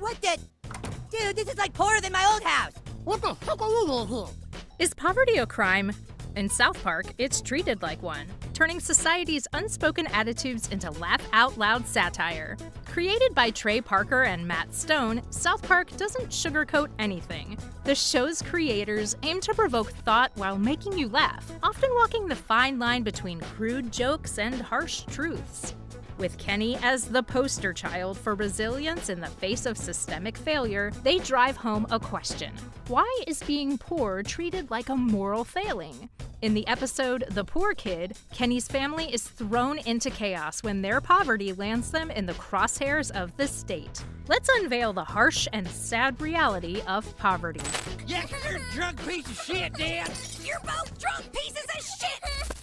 What the? Dude, this is like poorer than my old house. What the heck are you doing here? Is poverty a crime? In South Park, it's treated like one, turning society's unspoken attitudes into laugh-out-loud satire. Created by Trey Parker and Matt Stone, South Park doesn't sugarcoat anything. The show's creators aim to provoke thought while making you laugh, often walking the fine line between crude jokes and harsh truths. With Kenny as the poster child for resilience in the face of systemic failure, they drive home a question. Why is being poor treated like a moral failing? In the episode The Poor Kid, Kenny's family is thrown into chaos when their poverty lands them in the crosshairs of the state. Let's unveil the harsh and sad reality of poverty. Yeah, you're a drunk piece of shit, Dad. You're both drunk pieces of shit.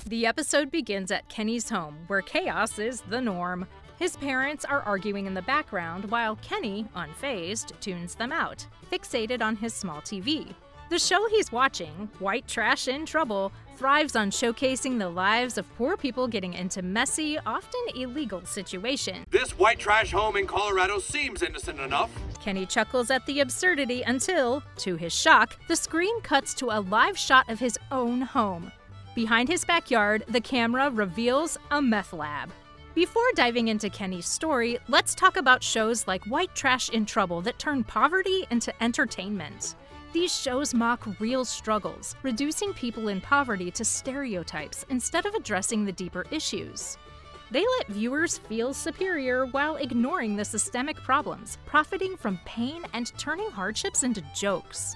The episode begins at Kenny's home, where chaos is the norm. His parents are arguing in the background while Kenny, unfazed, tunes them out, fixated on his small TV. The show he's watching, White Trash in Trouble, thrives on showcasing the lives of poor people getting into messy, often illegal situations. This white trash home in Colorado seems innocent enough. Kenny chuckles at the absurdity until, to his shock, the screen cuts to a live shot of his own home. Behind his backyard, the camera reveals a meth lab. Before diving into Kenny's story, let's talk about shows like White Trash in Trouble that turn poverty into entertainment. These shows mock real struggles, reducing people in poverty to stereotypes instead of addressing the deeper issues. They let viewers feel superior while ignoring the systemic problems, profiting from pain and turning hardships into jokes.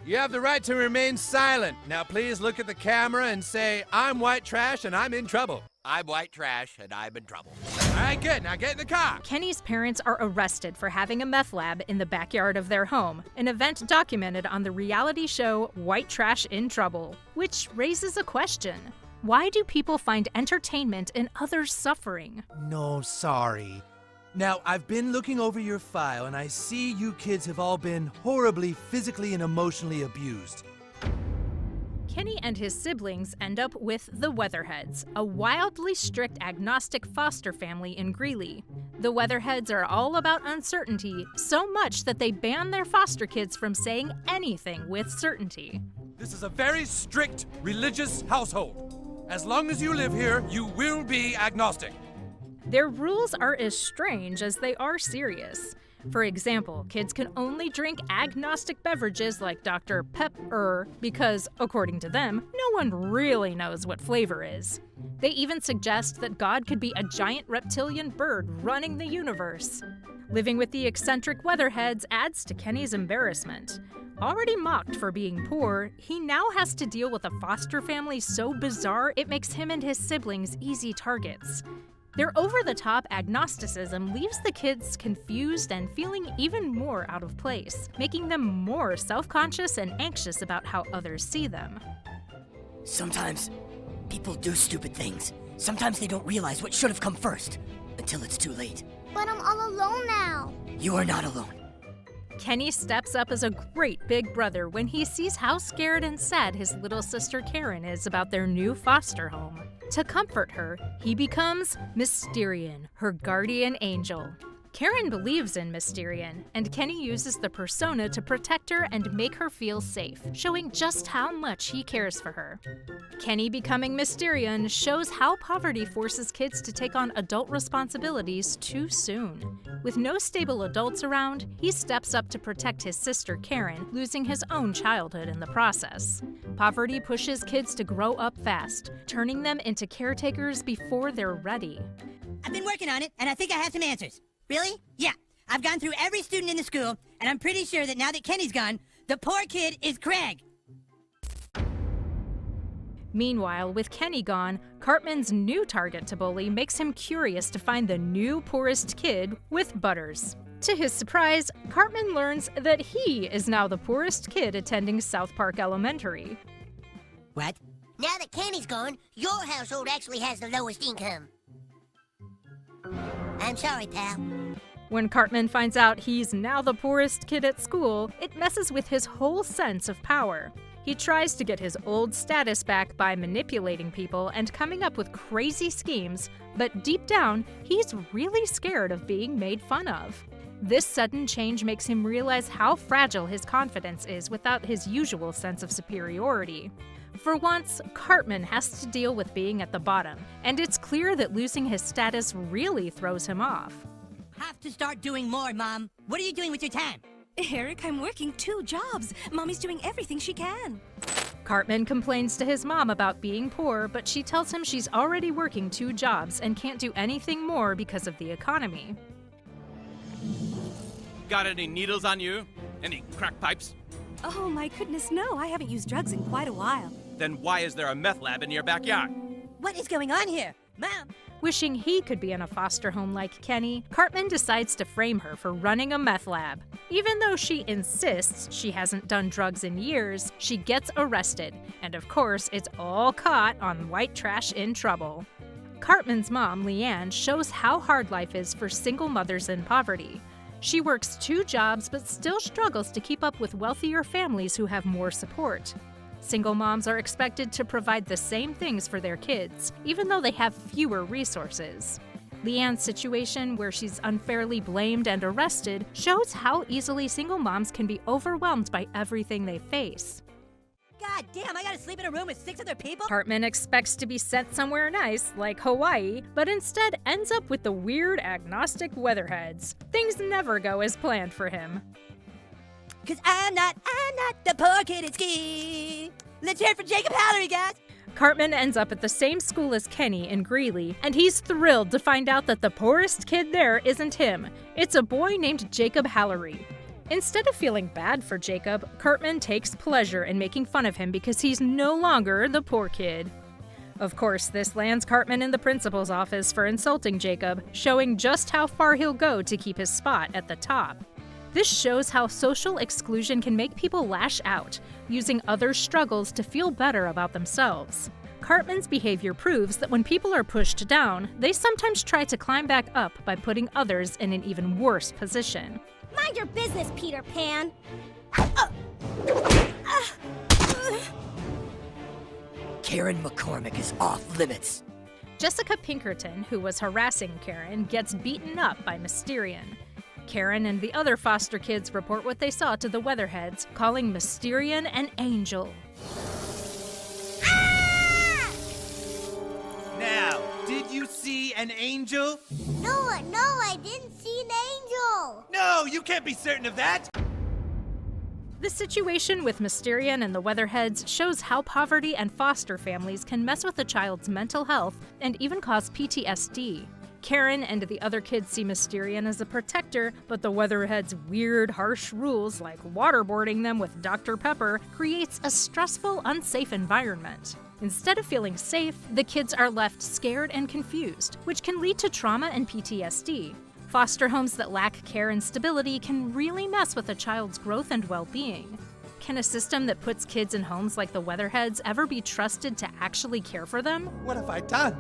You have the right to remain silent. Now please look at the camera and say, I'm white trash and I'm in trouble. I'm white trash and I'm in trouble. All right, good. Now get in the car. Kenny's parents are arrested for having a meth lab in the backyard of their home, an event documented on the reality show White Trash in Trouble, which raises a question. Why do people find entertainment in others' suffering? No, sorry. Now, I've been looking over your file and I see you kids have all been horribly physically and emotionally abused. Kenny and his siblings end up with the Weatherheads, a wildly strict agnostic foster family in Greeley. The Weatherheads are all about uncertainty, so much that they ban their foster kids from saying anything with certainty. This is a very strict religious household. As long as you live here, you will be agnostic. Their rules are as strange as they are serious. For example, kids can only drink agnostic beverages like Dr. Pepper because, according to them, no one really knows what flavor is. They even suggest that God could be a giant reptilian bird running the universe. Living with the eccentric Weatherheads adds to Kenny's embarrassment. Already mocked for being poor, he now has to deal with a foster family so bizarre it makes him and his siblings easy targets. Their over-the-top agnosticism leaves the kids confused and feeling even more out of place, making them more self-conscious and anxious about how others see them. Sometimes people do stupid things. Sometimes they don't realize what should have come first, until it's too late. But I'm all alone now. You are not alone. Kenny steps up as a great big brother when he sees how scared and sad his little sister Karen is about their new foster home. To comfort her, he becomes Mysterian, her guardian angel. Karen believes in Mysterian, and Kenny uses the persona to protect her and make her feel safe, showing just how much he cares for her. Kenny becoming Mysterian shows how poverty forces kids to take on adult responsibilities too soon. With no stable adults around, he steps up to protect his sister Karen, losing his own childhood in the process. Poverty pushes kids to grow up fast, turning them into caretakers before they're ready. I've been working on it, and I think I have some answers. Really? Yeah. I've gone through every student in the school, and I'm pretty sure that now that Kenny's gone, the poor kid is Craig. Meanwhile, with Kenny gone, Cartman's new target to bully makes him curious to find the new poorest kid with Butters. To his surprise, Cartman learns that he is now the poorest kid attending South Park Elementary. What? Now that Kenny's gone, your household actually has the lowest income. I'm sorry, pal. When Cartman finds out he's now the poorest kid at school, it messes with his whole sense of power. He tries to get his old status back by manipulating people and coming up with crazy schemes, but deep down, he's really scared of being made fun of. This sudden change makes him realize how fragile his confidence is without his usual sense of superiority. For once, Cartman has to deal with being at the bottom, and it's clear that losing his status really throws him off. Have to start doing more, Mom. What are you doing with your time? Eric, I'm working 2 jobs. Mommy's doing everything she can. Cartman complains to his mom about being poor, but she tells him she's already working 2 jobs and can't do anything more because of the economy. Got any needles on you? Any crack pipes? Oh my goodness, no. I haven't used drugs in quite a while. Then why is there a meth lab in your backyard? What is going on here? Mom! Wishing he could be in a foster home like Kenny, Cartman decides to frame her for running a meth lab. Even though she insists she hasn't done drugs in years, she gets arrested, and of course it's all caught on White Trash in Trouble. Cartman's mom, Leanne, shows how hard life is for single mothers in poverty. She works 2 jobs but still struggles to keep up with wealthier families who have more support. Single moms are expected to provide the same things for their kids, even though they have fewer resources. Leanne's situation, where she's unfairly blamed and arrested, shows how easily single moms can be overwhelmed by everything they face. God damn, I gotta sleep in a room with 6 other people? Cartman expects to be sent somewhere nice, like Hawaii, but instead ends up with the weird agnostic weatherheads. Things never go as planned for him. Cause I'm not the poor kid at ski. Let's hear it for Jacob Hallery, guys. Cartman ends up at the same school as Kenny in Greeley, and he's thrilled to find out that the poorest kid there isn't him. It's a boy named Jacob Hallery. Instead of feeling bad for Jacob, Cartman takes pleasure in making fun of him because he's no longer the poor kid. Of course, this lands Cartman in the principal's office for insulting Jacob, showing just how far he'll go to keep his spot at the top. This shows how social exclusion can make people lash out, using others' struggles to feel better about themselves. Cartman's behavior proves that when people are pushed down, they sometimes try to climb back up by putting others in an even worse position. Mind your business, Peter Pan. Karen McCormick is off limits. Jessica Pinkerton, who was harassing Karen, gets beaten up by Mysterian. Karen and the other foster kids report what they saw to the Weatherheads, calling Mysterian an angel. Now, did you see an angel? No, I didn't see an angel. No, you can't be certain of that! The situation with Mysterian and the Weatherheads shows how poverty and foster families can mess with a child's mental health and even cause PTSD. Karen and the other kids see Mysterian as a protector, but the Weatherheads' weird, harsh rules, like waterboarding them with Dr. Pepper, creates a stressful, unsafe environment. Instead of feeling safe, the kids are left scared and confused, which can lead to trauma and PTSD. Foster homes that lack care and stability can really mess with a child's growth and well-being. Can a system that puts kids in homes like the Weatherheads ever be trusted to actually care for them? What have I done?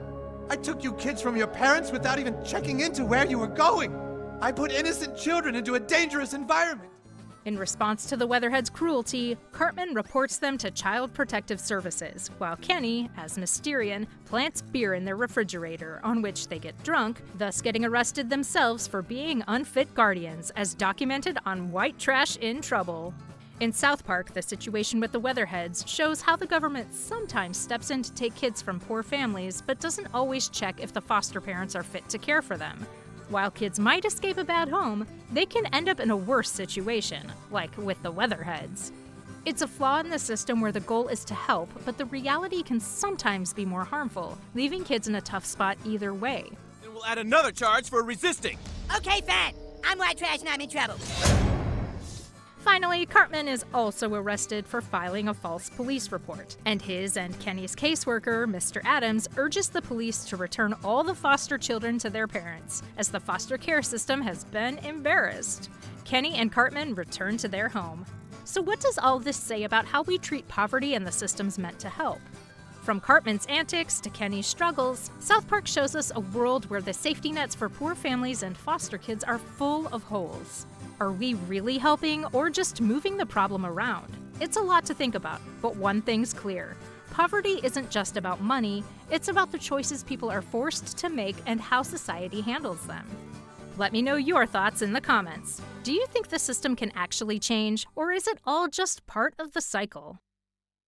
I took you kids from your parents without even checking into where you were going. I put innocent children into a dangerous environment. In response to the Weatherheads' cruelty, Cartman reports them to Child Protective Services, while Kenny, as Mysterian, plants beer in their refrigerator, on which they get drunk, thus getting arrested themselves for being unfit guardians, as documented on White Trash in Trouble. In South Park, the situation with the Weatherheads shows how the government sometimes steps in to take kids from poor families, but doesn't always check if the foster parents are fit to care for them. While kids might escape a bad home, they can end up in a worse situation, like with the Weatherheads. It's a flaw in the system where the goal is to help, but the reality can sometimes be more harmful, leaving kids in a tough spot either way. Then we'll add another charge for resisting. Okay, fine. I'm White Trash and I'm in trouble. Finally, Cartman is also arrested for filing a false police report, and his and Kenny's caseworker, Mr. Adams, urges the police to return all the foster children to their parents, as the foster care system has been embarrassed. Kenny and Cartman return to their home. So what does all this say about how we treat poverty and the systems meant to help? From Cartman's antics to Kenny's struggles, South Park shows us a world where the safety nets for poor families and foster kids are full of holes. Are we really helping or just moving the problem around? It's a lot to think about, but one thing's clear. Poverty isn't just about money, it's about the choices people are forced to make and how society handles them. Let me know your thoughts in the comments. Do you think the system can actually change, or is it all just part of the cycle?